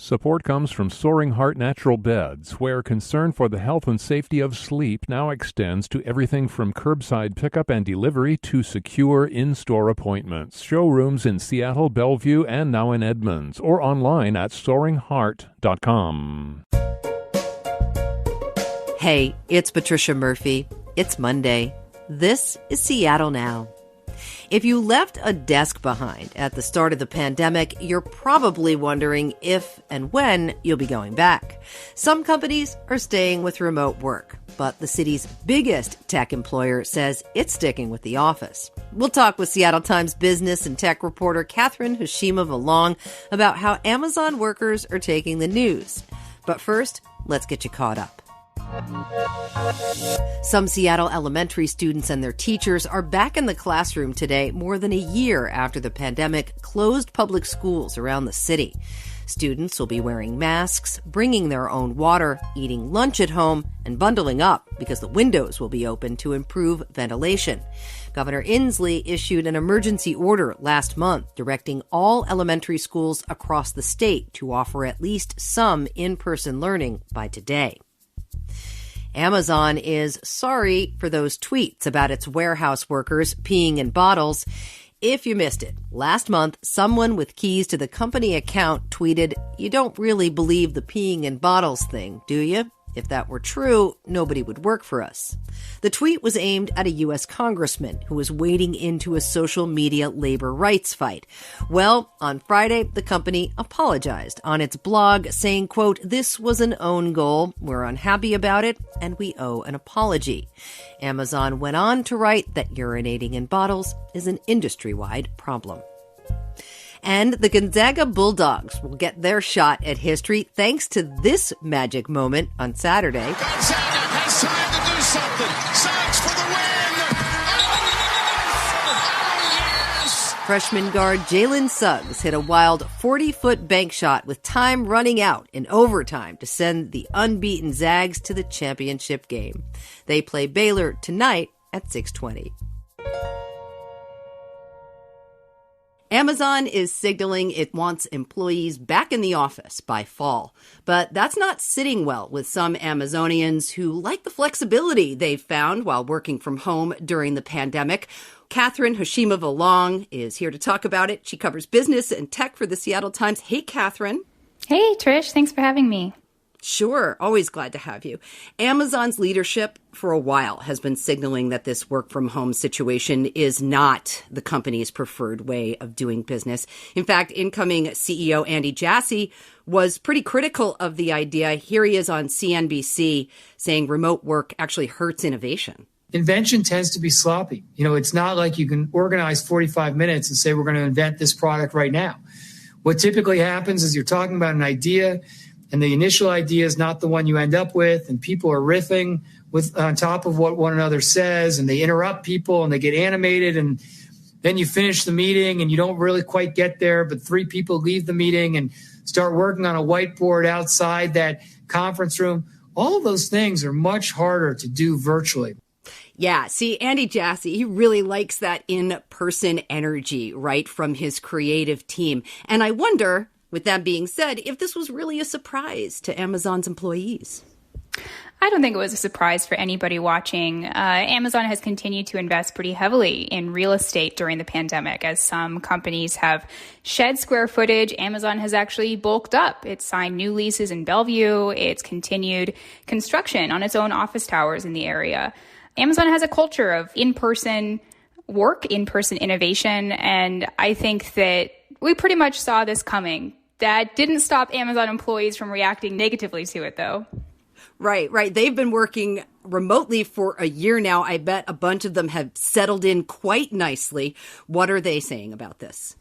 Support comes from Soaring Heart Natural Beds, where concern for the health and safety of sleep now extends to everything from curbside pickup and delivery to secure in-store appointments. Showrooms in Seattle, Bellevue, and now in Edmonds, or online at soaringheart.com. Hey, it's Patricia Murphy. It's Monday. This is Seattle Now. If you left a desk behind at the start of the pandemic, you're probably wondering if and when you'll be going back. Some companies are staying with remote work, but the city's biggest tech employer says it's sticking with the office. We'll talk with Seattle Times business and tech reporter Catherine Hoshima-Vallong about how Amazon workers are taking the news. But first, let's get you caught up. Some Seattle elementary students and their teachers are back in the classroom today, more than a year after the pandemic closed public schools around the city. Students will be wearing masks, bringing their own water, eating lunch at home, and bundling up because the windows will be open to improve ventilation. Governor Inslee issued an emergency order last month directing all elementary schools across the state to offer at least some in-person learning by today. Amazon is sorry for those tweets about its warehouse workers peeing in bottles. If you missed it, last month, someone with keys to the company account tweeted, "You don't really believe the peeing in bottles thing, do you? If that were true, nobody would work for us." The tweet was aimed at a U.S. congressman who was wading into a social media labor rights fight. Well, on Friday, the company apologized on its blog, saying, quote, "This was an own goal. We're unhappy about it, and we owe an apology." Amazon went on to write that urinating in bottles is an industry-wide problem. And the Gonzaga Bulldogs will get their shot at history thanks to this magic moment on Saturday. Gonzaga has time to do something. Suggs for the win. Oh, yes. Freshman guard Jalen Suggs hit a wild 40-foot bank shot with time running out in overtime to send the unbeaten Zags to the championship game. They play Baylor tonight at 6:20. Amazon is signaling it wants employees back in the office by fall. But that's not sitting well with some Amazonians who like the flexibility they've found while working from home during the pandemic. Catherine Hoshima-Vallong is here to talk about it. She covers business and tech for the Seattle Times. Hey, Catherine. Hey, Trish. Thanks for having me. Sure. Always glad to have you. Amazon's leadership for a while has been signaling that this work from home situation is not the company's preferred way of doing business. In fact, incoming CEO Andy Jassy was pretty critical of the idea. Here he is on CNBC saying remote work actually hurts innovation. Invention tends to be sloppy. It's not like you can organize 45 minutes and say, we're going to invent this product right now. What typically happens is you're talking about an idea, and the initial idea is not the one you end up with, and people are riffing on top of what one another says, and they interrupt people, and they get animated, and then you finish the meeting, and you don't really quite get there, but 3 people leave the meeting and start working on a whiteboard outside that conference room. All of those things are much harder to do virtually. Yeah, see, Andy Jassy, he really likes that in-person energy, right, from his creative team. And I wonder, with that being said, if this was really a surprise to Amazon's employees. I don't think it was a surprise for anybody watching. Amazon has continued to invest pretty heavily in real estate during the pandemic. As some companies have shed square footage, Amazon has actually bulked up. It's signed new leases in Bellevue. It's continued construction on its own office towers in the area. Amazon has a culture of in-person work, in-person innovation, and I think that we pretty much saw this coming. That didn't stop Amazon employees from reacting negatively to it, though. Right. They've been working remotely for a year now. I bet a bunch of them have settled in quite nicely. What are they saying about this?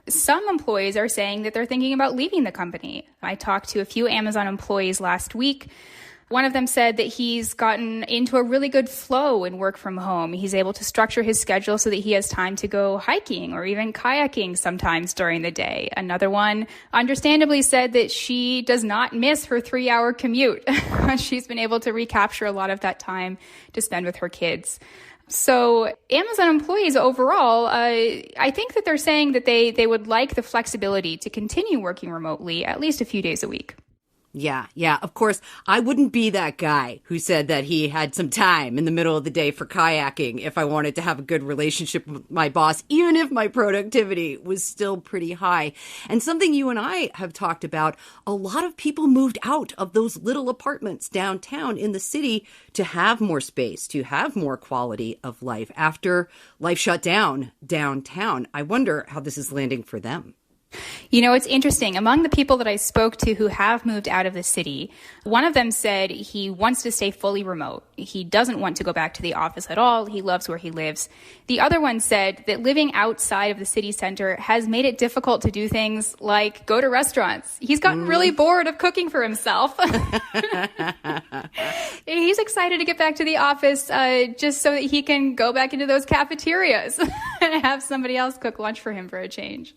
Some employees are saying that they're thinking about leaving the company. I talked to a few Amazon employees last week. One of them said that he's gotten into a really good flow in work from home. He's able to structure his schedule so that he has time to go hiking or even kayaking sometimes during the day. Another one understandably said that she does not miss her 3-hour commute. She's been able to recapture a lot of that time to spend with her kids. So Amazon employees overall, I think that they're saying that they would like the flexibility to continue working remotely at least a few days a week. Yeah. Of course, I wouldn't be that guy who said that he had some time in the middle of the day for kayaking if I wanted to have a good relationship with my boss, even if my productivity was still pretty high. And something you and I have talked about, a lot of people moved out of those little apartments downtown in the city to have more space, to have more quality of life after life shut down downtown. I wonder how this is landing for them. You know, it's interesting. Among the people that I spoke to who have moved out of the city, one of them said he wants to stay fully remote. He doesn't want to go back to the office at all. He loves where he lives. The other one said that living outside of the city center has made it difficult to do things like go to restaurants. He's gotten really bored of cooking for himself. He's excited to get back to the office just so that he can go back into those cafeterias and have somebody else cook lunch for him for a change.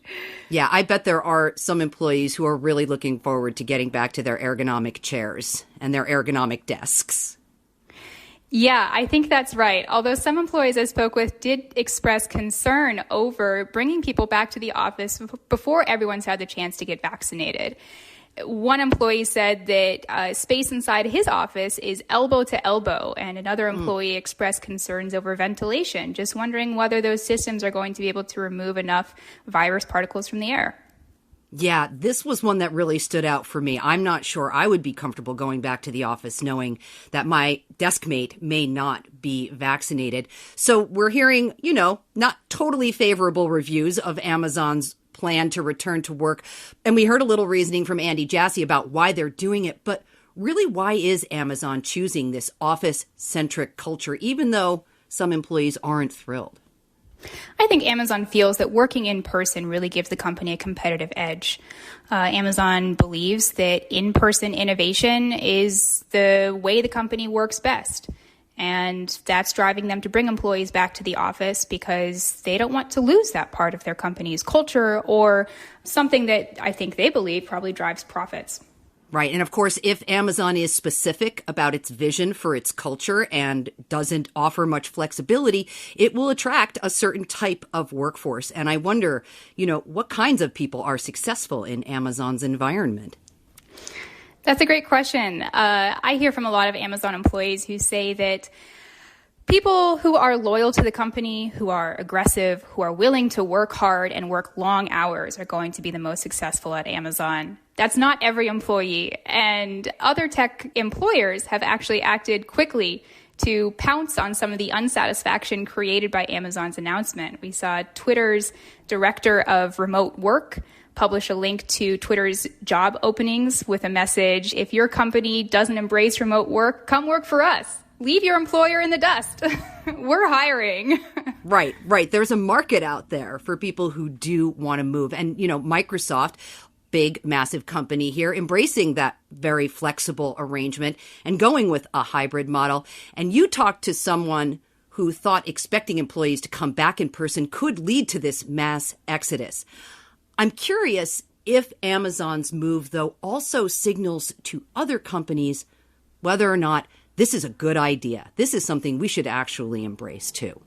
Yeah, I bet there are some employees who are really looking forward to getting back to their ergonomic chairs and their ergonomic desks. Yeah, I think that's right. Although some employees I spoke with did express concern over bringing people back to the office before everyone's had the chance to get vaccinated. One employee said that space inside his office is elbow to elbow, and another employee expressed concerns over ventilation, just wondering whether those systems are going to be able to remove enough virus particles from the air. Yeah, this was one that really stood out for me. I'm not sure I would be comfortable going back to the office knowing that my desk mate may not be vaccinated. So we're hearing, not totally favorable reviews of Amazon's plan to return to work. And we heard a little reasoning from Andy Jassy about why they're doing it. But really, why is Amazon choosing this office-centric culture, even though some employees aren't thrilled? I think Amazon feels that working in person really gives the company a competitive edge. Amazon believes that in-person innovation is the way the company works best. And that's driving them to bring employees back to the office because they don't want to lose that part of their company's culture or something that I think they believe probably drives profits. Right. And of course, if Amazon is specific about its vision for its culture and doesn't offer much flexibility, it will attract a certain type of workforce. And I wonder, what kinds of people are successful in Amazon's environment? That's a great question. I hear from a lot of Amazon employees who say that people who are loyal to the company, who are aggressive, who are willing to work hard and work long hours are going to be the most successful at Amazon. That's not every employee. And other tech employers have actually acted quickly to pounce on some of the unsatisfaction created by Amazon's announcement. We saw Twitter's director of remote work publish a link to Twitter's job openings with a message, if your company doesn't embrace remote work, come work for us. Leave your employer in the dust. We're hiring. Right. There's a market out there for people who do want to move. And, Microsoft, big, massive company here, embracing that very flexible arrangement and going with a hybrid model. And you talked to someone who thought expecting employees to come back in person could lead to this mass exodus. I'm curious if Amazon's move, though, also signals to other companies whether or not this is a good idea. This is something we should actually embrace, too.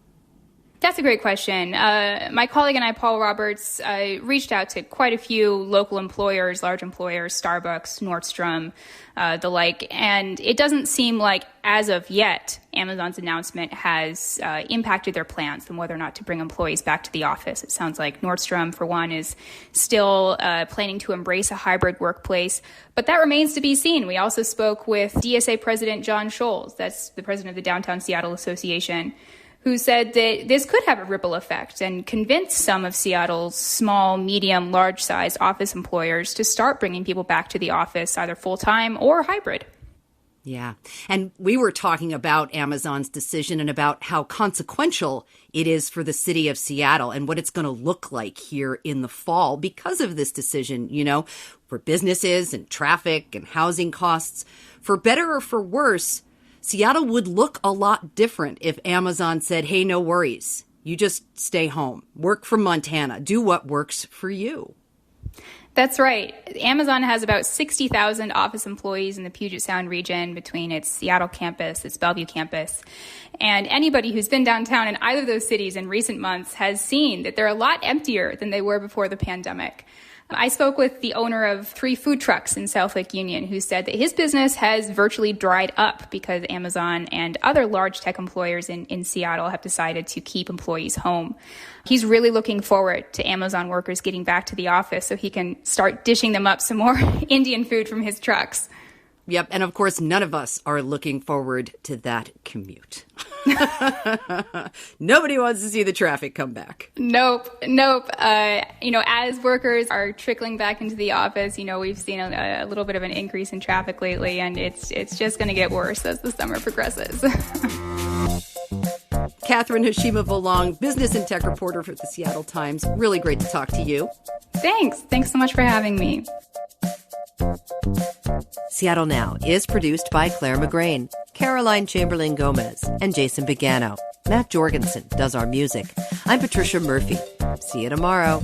That's a great question. My colleague and I, Paul Roberts, reached out to quite a few local employers, large employers, Starbucks, Nordstrom, the like, and it doesn't seem like, as of yet, Amazon's announcement has impacted their plans on whether or not to bring employees back to the office. It sounds like Nordstrom, for one, is still planning to embrace a hybrid workplace, but that remains to be seen. We also spoke with DSA President John Scholes, that's the president of the Downtown Seattle Association, who said that this could have a ripple effect and convince some of Seattle's small, medium, large-sized office employers to start bringing people back to the office, either full-time or hybrid. Yeah. And we were talking about Amazon's decision and about how consequential it is for the city of Seattle and what it's going to look like here in the fall because of this decision, for businesses and traffic and housing costs. For better or for worse, Seattle would look a lot different if Amazon said, hey, no worries. You just stay home, work from Montana, do what works for you. That's right. Amazon has about 60,000 office employees in the Puget Sound region between its Seattle campus, its Bellevue campus. And anybody who's been downtown in either of those cities in recent months has seen that they're a lot emptier than they were before the pandemic. I spoke with the owner of 3 food trucks in South Lake Union who said that his business has virtually dried up because Amazon and other large tech employers in Seattle have decided to keep employees home. He's really looking forward to Amazon workers getting back to the office so he can start dishing them up some more Indian food from his trucks. Yep, and of course, none of us are looking forward to that commute. Nobody wants to see the traffic come back. Nope. As workers are trickling back into the office, we've seen a little bit of an increase in traffic lately, and it's just going to get worse as the summer progresses. Catherine Hashima-Volong, business and tech reporter for the Seattle Times. Really great to talk to you. Thanks so much for having me. Seattle Now is produced by Clare McGrane, Caroline Chamberlain Gomez, and Jason Pagano. Matt Jorgensen does our music. I'm Patricia Murphy. See you tomorrow.